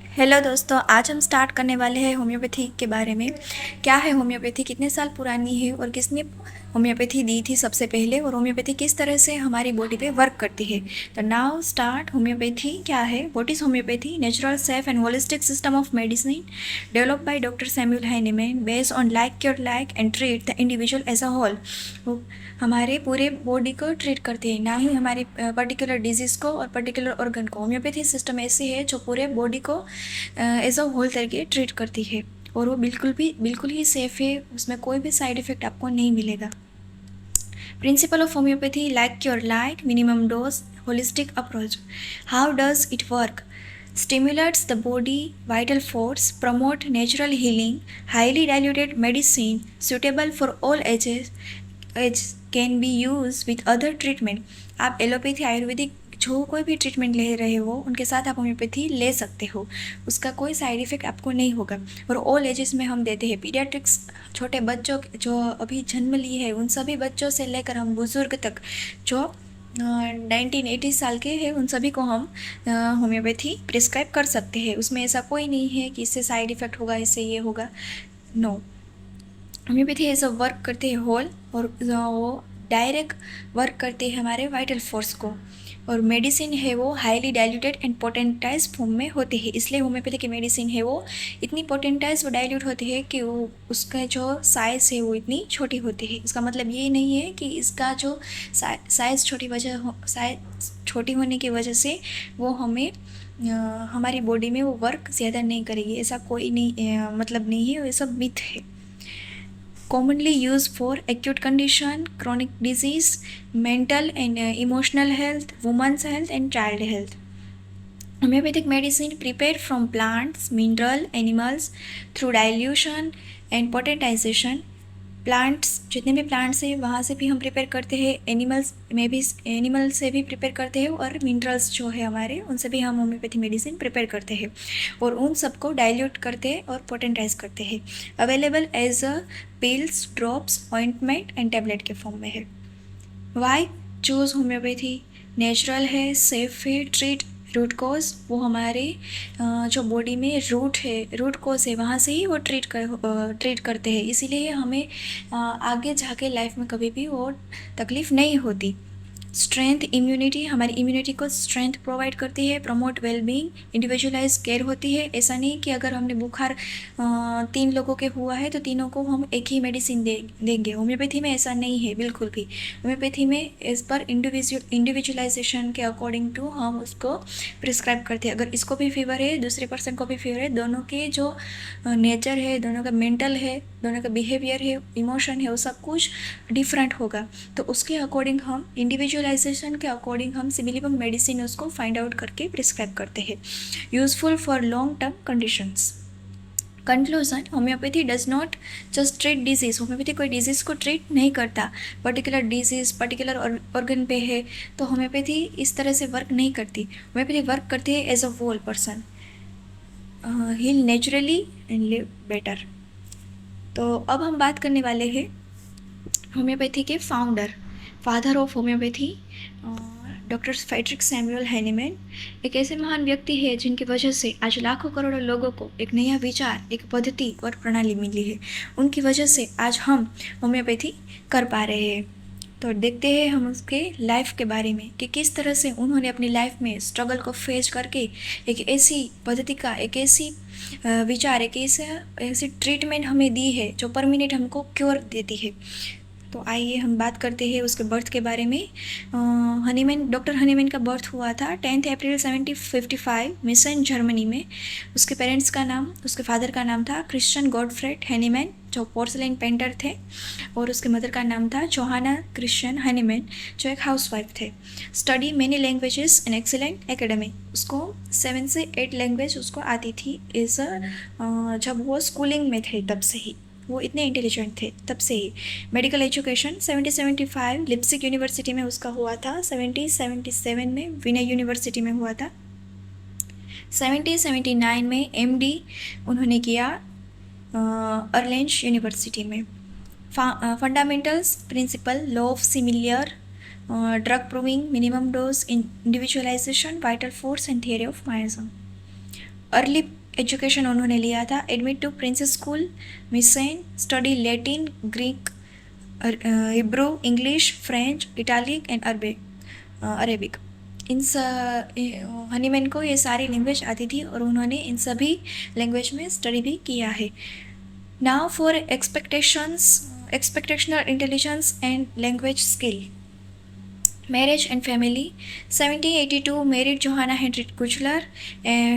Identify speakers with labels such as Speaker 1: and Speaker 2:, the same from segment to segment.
Speaker 1: Hello दोस्तों, आज हम स्टार्ट करने वाले हैं होम्योपैथी के बारे में। क्या है होम्योपैथी, कितने साल पुरानी है और किसने होम्योपैथी दी थी सबसे पहले, और होम्योपैथी किस तरह से हमारी बॉडी पे वर्क करती है। तो नाउ स्टार्ट। होम्योपैथी क्या है? What is homeopathy? Natural safe and holistic system of medicine developed by doctor Samuel Hahnemann based on like cure like and treat the individual as a whole. हमारे पूरे body को treat करती है, ना ही हमारी particular disease को और particular organ को। होम्योपैथी सिस्टम ऐसी है जो पूरे बॉडी को एज अ होल तरीके ट्रीट करती है, और वो बिल्कुल ही सेफ़ है, उसमें कोई भी साइड इफ़ेक्ट आपको नहीं मिलेगा। Principle of homeopathy, like cure like, minimum dose, holistic approach. How does it work? Stimulates the body vital force, promote natural healing, highly diluted medicine suitable for all ages can be used with other treatment। आप allopathy Ayurvedic जो कोई भी treatment ले रहे हो उनके साथ आप होम्योपैथी ले सकते हो, उसका कोई साइड इफ़ेक्ट आपको नहीं होगा। और ऑल एजेस में हम देते हैं। पीडियाट्रिक्स, छोटे बच्चों जो अभी जन्म लिए हैं उन सभी बच्चों से लेकर हम बुज़ुर्ग तक जो 1980 साल के हैं उन सभी को हम होम्योपैथी प्रिस्क्राइब कर सकते हैं। उसमें ऐसा कोई नहीं है कि इससे साइड इफ़ेक्ट होगा, इससे ये होगा, नो। होम्योपैथी ऐसा वर्क करते हैं होल, और वो डायरेक्ट वर्क करते हैं हमारे वाइटल फोर्स को। और मेडिसिन है वो highly diluted and potentise form में होते हैं, इसलिए होम्योपैथी की मेडिसिन है वो इतनी पोटेंटाइज व डाइल्यूट होती है कि वो उसका जो साइज़ है वो इतनी छोटी होती है। इसका मतलब ये नहीं है कि इसका जो साइज़ छोटी होने की वजह से वो हमें हमारी बॉडी में वो वर्क ज़्यादा नहीं करेगी, ऐसा कोई नहीं मतलब नहीं है, ये सब मिथ है। Commonly used for acute condition, chronic disease, mental and emotional health, women's health and child health। Homeopathic medicine prepared from plants, mineral, animals through dilution and potentization। Plants, जितने भी प्लांट्स हैं वहाँ से भी हम प्रिपेयर करते हैं, एनिमल से भी प्रिपेयर करते हैं, और मिनरल्स जो है हमारे उनसे भी हम होम्योपैथी मेडिसिन प्रिपेयर करते हैं, और उन सबको डाइल्यूट करते हैं और पोटेंटाइज करते हैं। Available as a pills, drops, ointment and tablet के फॉर्म में है। Why choose homeopathy? नेचुरल है, सेफ है, ट्रीट रूट कॉज, वो हमारे जो बॉडी में रूट कॉज है वहाँ से ही वो ट्रीट करते हैं, इसीलिए हमें आगे जाके लाइफ में कभी भी वो तकलीफ़ नहीं होती। स्ट्रेंथ, इम्यूनिटी, हमारी इम्यूनिटी को स्ट्रेंथ प्रोवाइड करती है। प्रमोट वेलबींग, इंडिविजुअलाइज केयर होती है। ऐसा नहीं कि अगर हमने बुखार 3 लोगों के हुआ है तो तीनों को हम एक ही मेडिसिन देंगे। होम्योपैथी में ऐसा नहीं है बिल्कुल भी। होम्योपैथी में एज पर इंडिविजुअलाइजेशन के अकॉर्डिंग टू हम उसको प्रिस्क्राइब करते हैं। अगर इसको भी फीवर है, दूसरे पर्सन को भी फीवर है, दोनों के जो नेचर है, दोनों का मेंटल है, दोनों का बिहेवियर है, इमोशन है, वो सब कुछ डिफरेंट होगा, तो उसके अकॉर्डिंग हम इंडिविजुअलाइजेशन के अकॉर्डिंग हम सिमिलर मेडिसिन उसको फाइंड आउट करके प्रिस्क्राइब करते हैं। Useful for long term conditions. Conclusion, homeopathy does not just treat disease. Homeopathy कोई डिजीज़ को ट्रीट नहीं करता। पर्टिकुलर डिजीज़ पर्टिकुलर ऑर्गन पे है तो होम्योपैथी इस तरह से वर्क नहीं करती। होम्योपैथी वर्क करती है as a whole person, heal naturally and live better. तो अब हम बात करने वाले हैं होम्योपैथी के father of homeopathy, doctor Friedrich Samuel Hahnemann. एक ऐसे महान व्यक्ति है जिनकी वजह से आज लाखों करोड़ों लोगों को एक नया विचार, एक पद्धति और प्रणाली मिली है। उनकी वजह से आज हम होम्योपैथी कर पा रहे हैं। तो देखते हैं हम उसके लाइफ के बारे में कि किस तरह से उन्होंने अपनी लाइफ में स्ट्रगल को फेस करके एक ऐसी पद्धति का, एक ऐसी विचार, एक ऐसी ट्रीटमेंट हमें दी है जो परमानेंट हमको क्योर देती है। तो आइए हम बात करते हैं उसके बर्थ के बारे में। डॉक्टर हनीमैन का बर्थ हुआ था 10 अप्रैल 1755 मिसन, जर्मनी में। उसके पेरेंट्स का नाम, उसके फादर का नाम था क्रिश्चियन गॉडफ्रेड हैनीमैन जो पोर्सलेन पेंटर थे, और उसके मदर का नाम था जोहाना क्रिश्चियन हैनीमैन जो एक हाउसवाइफ थे। Study many languages in excellent academy, उसको 7 से 8 लैंग्वेज उसको आती थी जब वो स्कूलिंग में थे तब से ही वो इतने इंटेलिजेंट थे तब से ही। मेडिकल एजुकेशन 1775 लिप्सिक यूनिवर्सिटी में उसका हुआ था। 1777 में विनय यूनिवर्सिटी में हुआ था। 1779 में MD उन्होंने किया अर्लेंज यूनिवर्सिटी में। Fundamentals, principle, law of similar, drug proving, minimum dose, individualization, vital force and theory of miasm. Early education उन्होंने लिया था। Admit to princes school Meissen, study Latin, Greek, Hebrew, English, French, Italic and Arabic. Hahnemann को ये सारी language आती थी और उन्होंने इन सभी लैंग्वेज में स्टडी भी किया है। Now for expectational intelligence and language skill. Marriage and family. 1782 married Johanna Henriette Kuchler,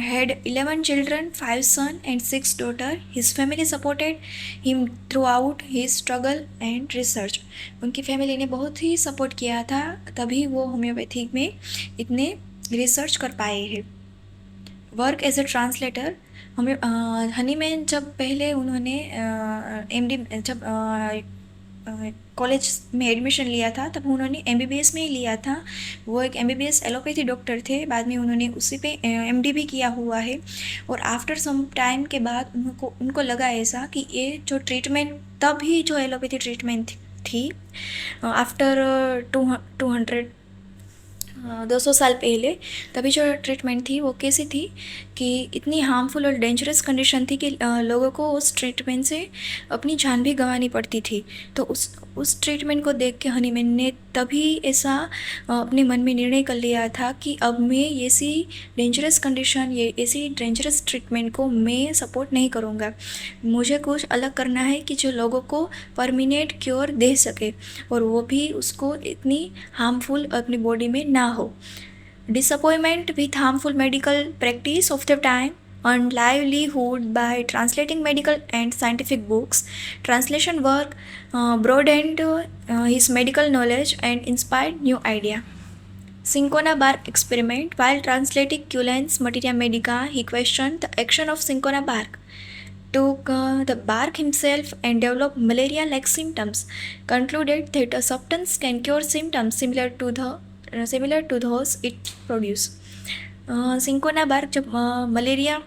Speaker 1: had 11 children, 5 sons and 6 daughters. His family supported him throughout his struggle and research. उनकी फैमिली ने बहुत ही support किया था, तभी वो होम्योपैथी में इतने research कर पाए हैं। Work as a translator. Hahnemann जब पहले उन्होंने कॉलेज में एडमिशन लिया था तब उन्होंने MBBS में ही लिया था। वो एक MBBS एलोपैथी डॉक्टर थे, बाद में उन्होंने उसी पे MD भी किया हुआ है। और आफ्टर सम टाइम के बाद उनको लगा ऐसा कि ये जो ट्रीटमेंट तभी जो एलोपैथी ट्रीटमेंट थी आफ्टर 200 साल पहले, तभी जो ट्रीटमेंट थी वो कैसी थी कि इतनी हार्मफुल और डेंजरस कंडीशन थी कि लोगों को उस ट्रीटमेंट से अपनी जान भी गंवानी पड़ती थी। तो उस ट्रीटमेंट को देख के हनीमैन ने तभी ऐसा अपने मन में निर्णय कर लिया था कि अब मैं ऐसी डेंजरस कंडीशन, ये ऐसी डेंजरस ट्रीटमेंट को मैं सपोर्ट नहीं करूँगा। मुझे कुछ अलग करना है कि जो लोगों को परमानेंट क्योर दे सके और वो भी उसको इतनी हार्मफुल अपनी बॉडी में ना हो। Disappointment with harmful medical practice of the time, earned livelihood by translating medical and scientific books. Translation work broadened his medical knowledge and inspired new idea. Cinchona bark experiment. While translating Cullen's Materia Medica, he questioned the action of cinchona bark. Took the bark himself and developed malaria-like symptoms. Concluded that a substance can cure symptoms similar to those it produce. Cinchona bark जब malaria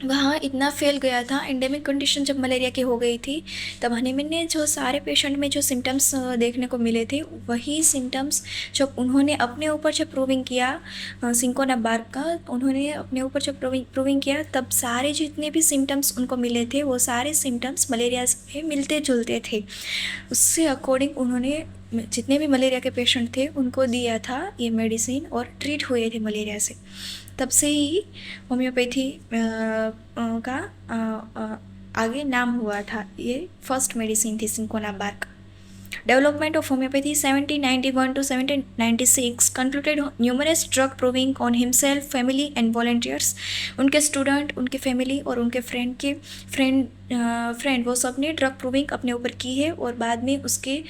Speaker 1: वहाँ इतना फैल गया था, endemic condition जब malaria की हो गई थी, तब हनीमैन ने जो सारे पेशेंट में जो सिम्टम्स देखने को मिले थे वही सिम्टम्स जब उन्होंने अपने ऊपर जब प्रूविंग किया सिंकोना बार्क का, उन्होंने अपने ऊपर जब प्रूविंग किया तब सारे जितने भी सिम्टम्स उनको मिले थे वो सारे सिम्टम्स मलेरिया से मिलते जुलते थे। उससे अकॉर्डिंग उन्होंने जितने भी मलेरिया के पेशेंट थे उनको दिया था ये मेडिसिन और ट्रीट हुए थे मलेरिया से। तब से ही होम्योपैथी का आगे नाम हुआ था। ये फर्स्ट मेडिसिन थी cinchona bark. Development of homeopathy 1791 to 1796 concluded numerous drug proving on himself, family and volunteers. उनके स्टूडेंट, उनके फैमिली और उनके फ्रेंड वो सब ने ड्रग प्रूविंग अपने ऊपर की है और बाद में उसके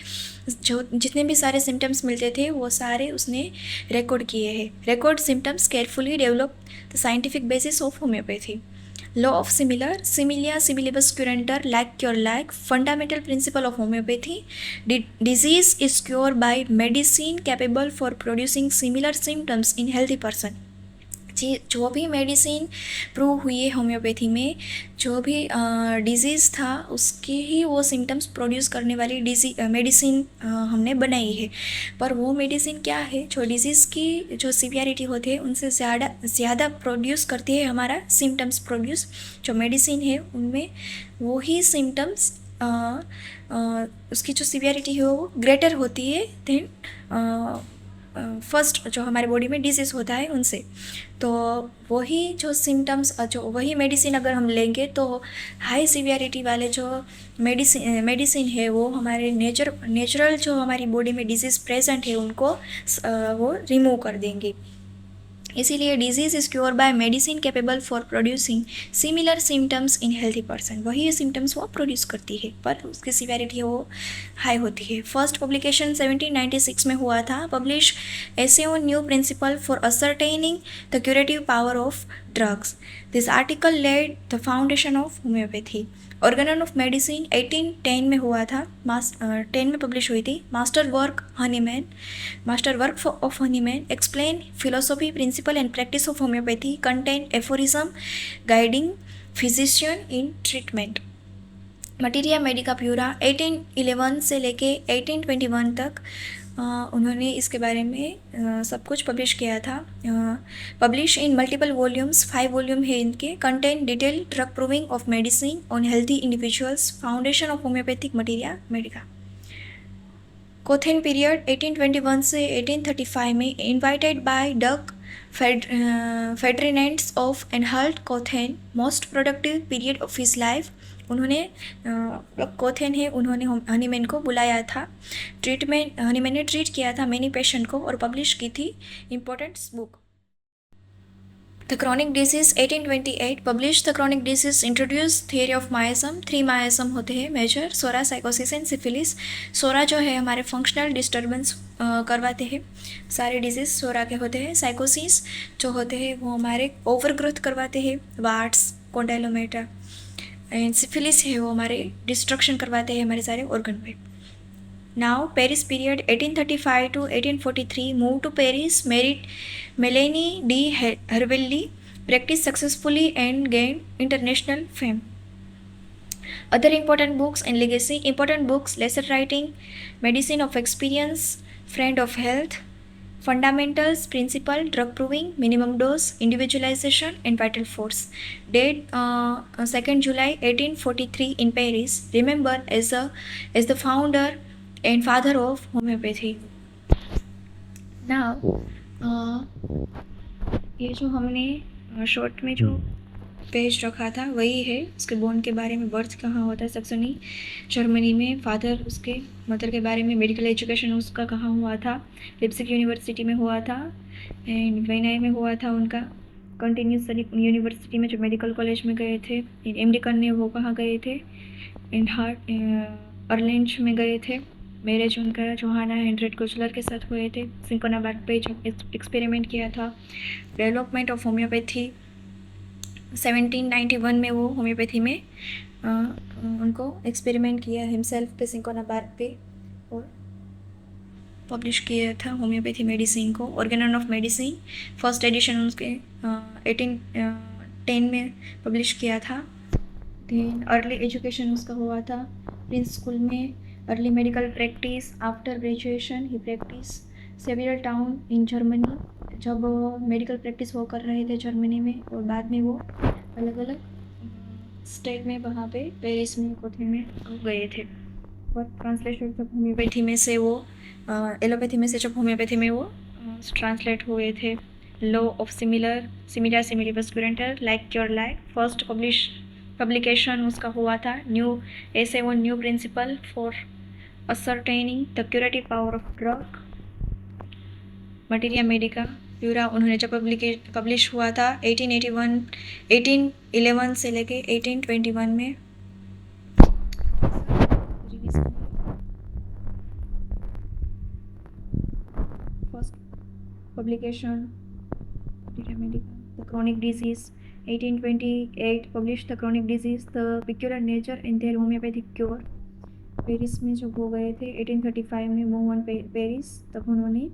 Speaker 1: जो जितने भी सारे सिम्टम्स मिलते थे वो सारे उसने रिकॉर्ड किए हैं। Record symptoms carefully develop the scientific basis of homeopathy. Law of similia similibus curanter, like cure like. Fundamental principle of homeopathy. Disease is cured by medicine capable for producing similar symptoms in healthy person. जो भी medicine prove हुई है homeopathy में, जो भी disease था उसके ही वो सिम्टम्स प्रोड्यूस करने वाली मेडिसिन हमने बनाई है। पर वो मेडिसिन क्या है, जो डिजीज़ की जो सीवियरिटी होती है उनसे ज़्यादा प्रोड्यूस करती है हमारा सिम्टम्स प्रोड्यूस। जो मेडिसिन है उनमें वो ही सिम्टम्स उसकी जो सीवियरिटी है वो ग्रेटर होती है देन फर्स्ट जो हमारे बॉडी में डिजीज़ होता है उनसे। तो वही जो सिम्टम्स जो वही मेडिसिन अगर हम लेंगे तो हाई सीवियरिटी वाले जो मेडिसिन है वो हमारे नेचुरल जो हमारी बॉडी में डिजीज़ प्रेजेंट है उनको वो रिमूव कर देंगे। इसीलिए disease is cure by medicine capable for producing similar symptoms in healthy person. वही सिम्टम्स वो प्रोड्यूस करती है पर उसकी सीवियरिटी वो हाई होती है। फर्स्ट पब्लिकेशन 1796 में हुआ था। Publish essay on new principle for ascertaining the curative power of drugs. This article laid the foundation of homeopathy. Organon of medicine 1810 में हुआ था, 10 में पब्लिश हुई थी। Master work of Hahnemann explain philosophy, principle and practice of homeopathy, content aphorism guiding physician in treatment. Materia medica pura 1811 से लेके 1821 तक उन्होंने इसके बारे में सब कुछ पब्लिश किया था. Publish in multiple volumes, 5 volume है इनके. Content detail drug proving of medicine on healthy individuals, foundation of homoeopathic materia medica. Kothen period 1821 से 1835 में invited by duke Ferdinand of Anhalt Kothen, most productive period of his life. उन्होंने Kothen है, उन्होंने Hahnemann को बुलाया था. Treatment, Hahnemann ने treat किया था मैनी पेशेंट को और पब्लिश की थी important book. The chronic disease 1828 published the chronic disease, introduced theory of miasm. 3 miasm होते हैं मेजर, सोरा, साइकोसिस एंड सिफिलिस. सोरा जो है हमारे फंक्शनल डिस्टर्बेंस करवाते हैं, सारे डिजीज सोरा के होते हैं. साइकोसिस जो होते हैं वो हमारे ओवरग्रोथ करवाते हैं, वार्ड्स, कोंडाइलोमेटा. एंड सिफिलिस है वो हमारे डिस्ट्रक्शन करवाते हैं हमारे सारे ऑर्गन पे. Now, Paris period 1835 to 1843, moved to Paris, married Melanie de Hervelli, practiced successfully and gained international fame. Other important books and legacy. Important books: Lesser Writing, Medicine of Experience, Friend of Health, Fundamentals, Principle, Drug Proving, Minimum Dose, Individualization and Vital Force. Date 2nd July 1843 in Paris. Remember as the founder and father of homeopathy. Now, ये जो हमने short में जो page रखा था वही है. उसके बोन के बारे में, बर्थ कहाँ होता है, सक्सनी जर्मनी में. फादर उसके, मदर के बारे में, मेडिकल एजुकेशन उसका कहाँ हुआ था, लिप्सिक यूनिवर्सिटी में हुआ था एंड वेनाई में हुआ था उनका कंटिन्यूस स्टडी यूनिवर्सिटी में, जो मेडिकल कॉलेज में गए थे. एमडी करने वो कहाँ गए थे, एंड हार्ट अर्लेंच में गए थे. मैरिज उनका जोहाना हेनरिएट कुचलर के साथ हुए थे. सिंकोनाबाद पे जो एक्सपेरिमेंट किया था. डेवलपमेंट ऑफ होम्योपैथी 1791 में वो होम्योपैथी में उनको एक्सपेरिमेंट किया हिमसेल्फ पे, सिंकोनाबाद पे, और पब्लिश किया था होम्योपैथी मेडिसिन को. Organon of medicine first edition उसके 1810 में पब्लिश किया था. देन अर्ली एजुकेशन उसका हुआ था प्रिंस स्कूल में. Early medical practice, after graduation he practice several town in Germany. जब मेडिकल प्रैक्टिस वो कर रहे थे जर्मनी में, और बाद में वो अलग अलग स्टेट में, वहाँ पे पेरिस में, कोथेन में गए थे. और ट्रांसलेशन जब होम्योपैथी में से वो एलोपैथी में से जब होम्योपैथी में वो ट्रांसलेट हुए थे. Law of similar similibus curantur like your life, first publication उसका हुआ था. न्यू ऐसे वो new principle for ascertaining the curative power of drug, materia medica pura. उन्होंने जब पब्लिश हुआ था 1811 से लेके 1821 में. First publication materia medica. The chronic disease 1828 publish the chronic disease, the peculiar nature and their homeopathic cure. Paris में जब हो गए थे 1835 में, मूव ऑन पेरिस, तब उन्होंने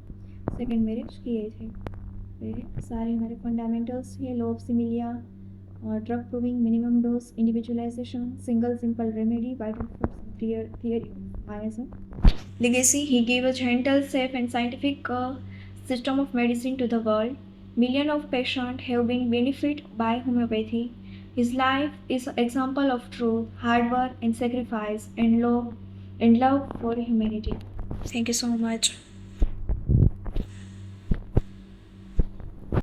Speaker 1: सेकेंड मैरिज किए थे. सारे हमारे फंडामेंटल्स है. Law of similia, drug proving, minimum dose, individualization, single simple remedy, vital force, theory miasm. Legacy, he give a gentle, safe and scientific system of medicine to the world. Millions of patients have been benefited by homeopathy. His life is an example of truth, hard work and sacrifice, and love for humanity. Thank you so much.